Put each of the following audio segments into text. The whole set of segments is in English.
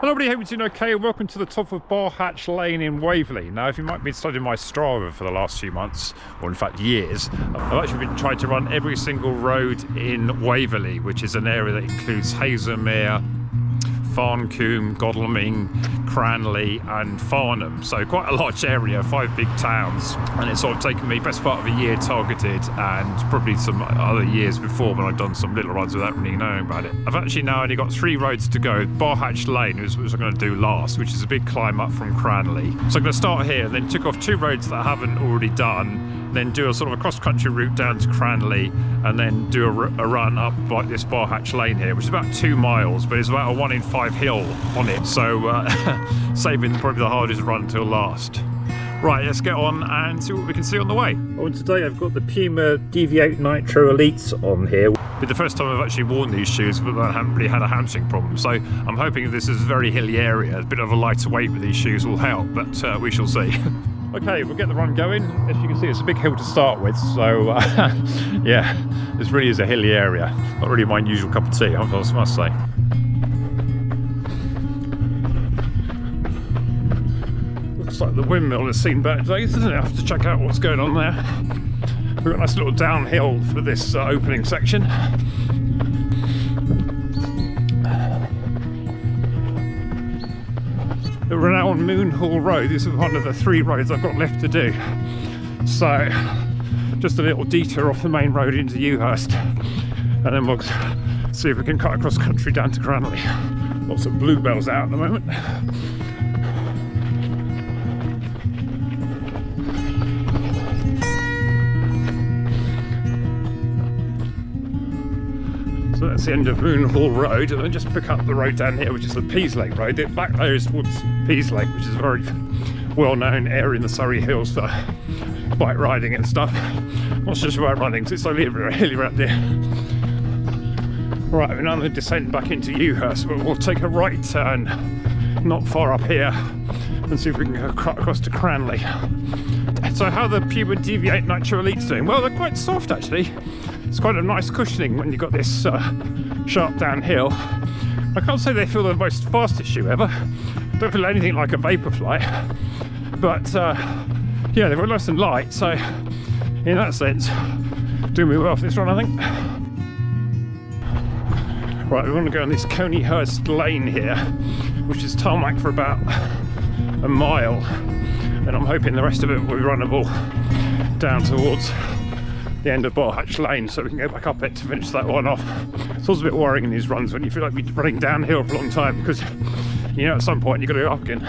Hello everybody, hope you're doing okay. Welcome to the top of Barhatch Lane in Waverley. Now, if you might be studying my Strava for the last few months, or in fact years, I've actually been trying to run every single road in Waverley, which is an area that includes Hazelmere, Farncombe, Godalming, Cranleigh and Farnham. So quite a large area, 5 big towns, and it's sort of taken me best part of a year targeted, and probably some other years before when I've done some little rides without really knowing about it. I've actually now only got 3 roads to go. Barhatch Lane is what I'm going to do last, which is a big climb up from Cranleigh. So I'm going to start here, then tick off 2 roads that I haven't already done, then do a sort of a cross-country route down to Cranleigh, and then do a run up like this Barhatch Lane here, which is about 2 miles, but it's about a 1 in 5 hill on it, so saving probably the hardest run till last. Right, let's get on and see what we can see on the way. Oh, and today I've got the Puma Deviate Nitro Elites on here. It's the first time I've actually worn these shoes, but I haven't really had a hamstring problem, so I'm hoping this is a very hilly area. A bit of a lighter weight with these shoes will help, but we shall see. Okay, we'll get the run going. As you can see, it's a big hill to start with, so yeah, this really is a hilly area. Not really my usual cup of tea, I must say. Looks like the windmill has seen better days, doesn't it? I have to check out what's going on there. We've got a nice little downhill for this opening section. The renowned Moonhall Road. This is one of the 3 roads I've got left to do. So, just a little detour off the main road into Ewhurst, and then we'll see if we can cut across country down to Cranleigh. Lots of bluebells out at the moment. So that's the end of Moonhall Road, and then just pick up the road down here, which is the Peaslake Road. The back there is towards Peaslake, which is a very well-known area in the Surrey hills for bike riding and stuff. Not just about running, because it's only hilly around here. Right, we're now going to descend back into Ewhurst, but we'll take a right turn not far up here and see if we can go across to Cranleigh. So how the Puma Deviate Nitro Elite's doing? Well, they're quite soft actually. It's quite a nice cushioning when you've got this sharp downhill. I can't say they feel the most fastest shoe ever. Don't feel anything like a Vaporfly, but yeah, they're nice and light, so in that sense, doing me well for this run, I think. Right, we want to go on this Coneyhurst Lane here, which is tarmac for about a mile, and I'm hoping the rest of it will be runnable down towards the end of Barhatch Lane, so we can go back up it to finish that one off. It's also a bit worrying in these runs when you feel like you're running downhill for a long time, because you know at some point you've got to go up again.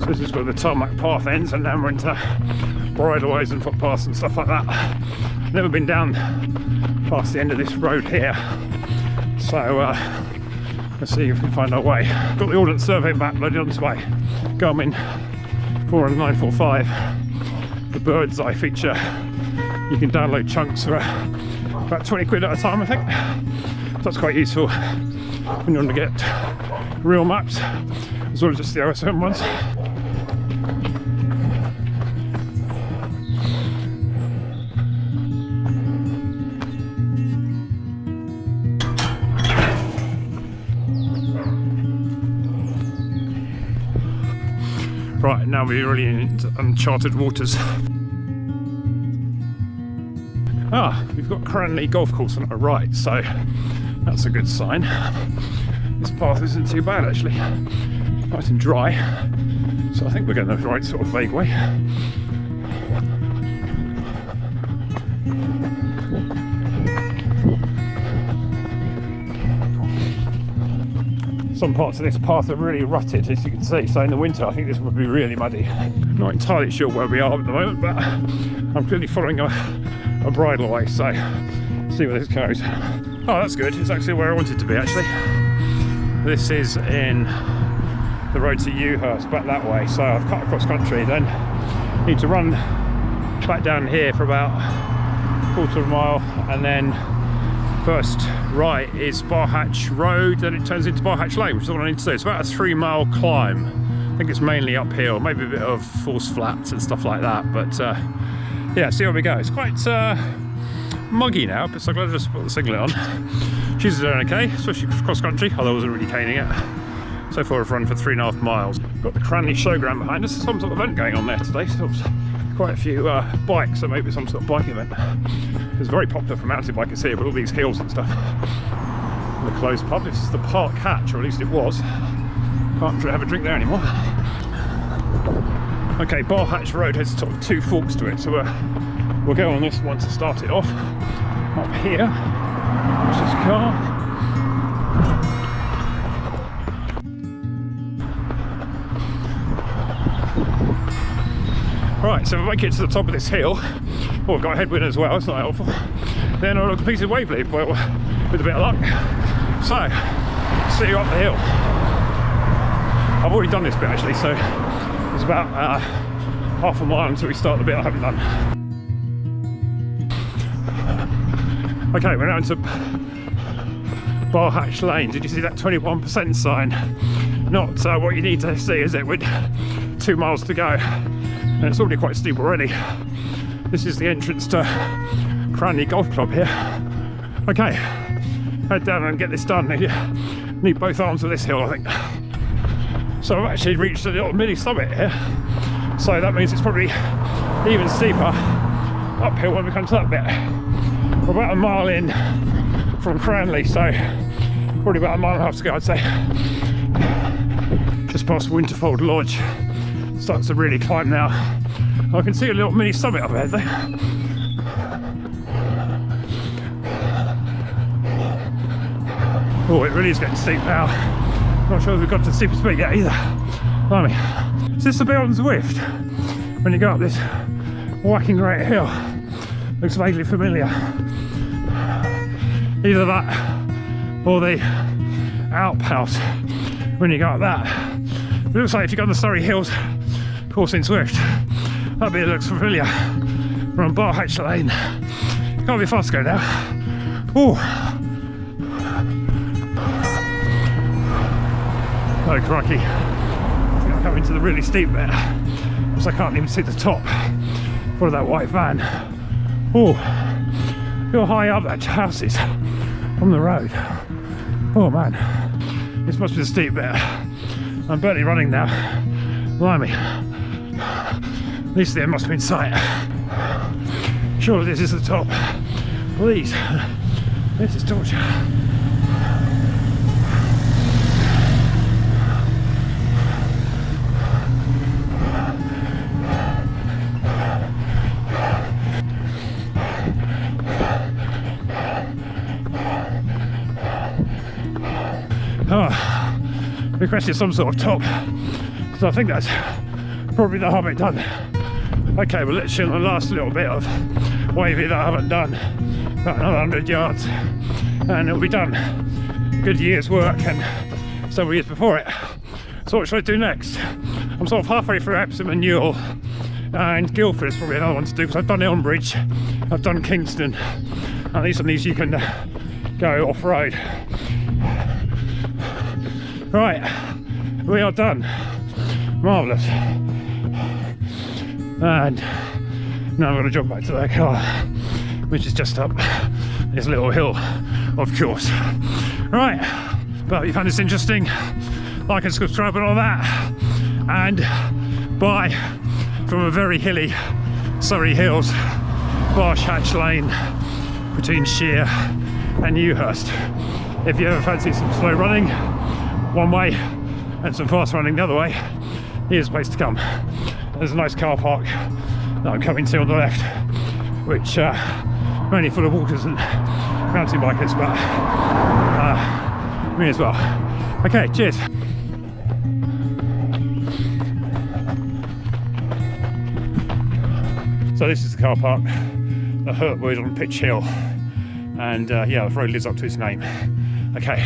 So this is where the tarmac path ends, and now we're into bridleways and footpaths and stuff like that. Never been down past the end of this road here, so let's see if we can find our way. Got the Ordnance Survey map loaded on its way. Garmin 40945, the bird's eye feature. You can download chunks for about 20 quid at a time, I think. So that's quite useful when you want to get real maps, as well as just the OSM ones. Right, now we're really into uncharted waters. We've got Cranleigh Golf Course on our right, so that's a good sign. This path isn't too bad actually, nice and dry, so I think we're going the right sort of vague way. Some parts of this path are really rutted, as you can see, so in the winter I think this would be really muddy. Not entirely sure where we are at the moment, but I'm clearly following a bridleway, so see where this goes. Oh, that's good, it's actually where I wanted to be actually. This is in the road to Ewhurst, back that way, so I've cut across country, then need to run back down here for about a quarter of a mile, and then first right is Barhatch Road, then it turns into Barhatch Lane, which is what I need to do. It's about a 3 mile climb think it's mainly uphill, maybe a bit of false flats and stuff like that, but yeah, see how we go. It's quite muggy now, but so glad I just put the singlet on. She's doing okay, especially cross country, although I wasn't really caning it. So far I've run for 3.5 miles. Got the Cranleigh showground behind us, some sort of event going on there today, so there's quite a few bikes, so maybe some sort of bike event. It's very popular for mountain bikers here with all these hills and stuff. The closed pub, this is the Barhatch, or at least it was. Can't have a drink there anymore. Okay, Barhatch Road has sort of 2 forks to it, so we'll go on this one to start it off. Up here, there's this car. Right, so if I make it to the top of this hill, oh, I've got a headwind as well, it's not helpful, then I'll look a piece of Waverley, but with a bit of luck. So, see you up the hill. I've already done this bit actually, so it's about half a mile until we start the bit I haven't done. Okay, we're now into Barhatch Lane. Did you see that 21% sign? Not what you need to see, is it? With 2 miles to go. And it's already quite steep already. This is the entrance to Cranleigh Golf Club here. Okay, head down and get this done. Need both arms of this hill, I think. So I've actually reached a little mini summit here. So that means it's probably even steeper uphill when we come to that bit. We're about a mile in from Cranleigh, so probably about a mile and a half to go, I'd say. Just past Winterfold Lodge. Starts to really climb now. I can see a little mini summit up ahead there. Oh, it really is getting steep now. Not sure if we've got to the steepest bit yet either. Blimey. Is this the bit on Zwift? When you go up this whacking great hill. Looks vaguely familiar. Either that or the outhouse when you go up that. It looks like if you go on the Surrey Hills course in Zwift, that bit looks familiar. We're on Barhatch Lane. Can't be fast to go now. Oh, oh crikey. I think I'm coming to the really steep bit because I can't even see the top of that white van. Oh, you're high up, that house is on the road. Oh man, this must be the steep bit. I'm barely running now. Blimey. At least there must be in sight. Surely this is the top. Please. This is torture. Oh, requested some sort of top. So I think that's probably the Hobbit done. Okay, we're literally on the last little bit of wavy that I haven't done. About another 100 yards and it'll be done. Good year's work and several years before it. So what should I do next? I'm sort of halfway through Epsom and Newell, and Guildford is probably another one to do because I've done Elmbridge, I've done Kingston. At least on these you can go off-road. Right, we are done. Marvellous. And now I'm going to jump back to that car, which is just up this little hill, of course. Right, but if you found this interesting, like and subscribe and all that. And bye from a very hilly Surrey Hills, Barhatch Lane between Shere and Ewhurst. If you ever fancy some slow running one way and some fast running the other way, here's a place to come. There's a nice car park that I'm coming to on the left, which mainly full of walkers and mountain bikers, but me as well. Okay, cheers. So this is the car park, the Hurtwood on Pitch Hill, and yeah, the road lives up to its name. Okay.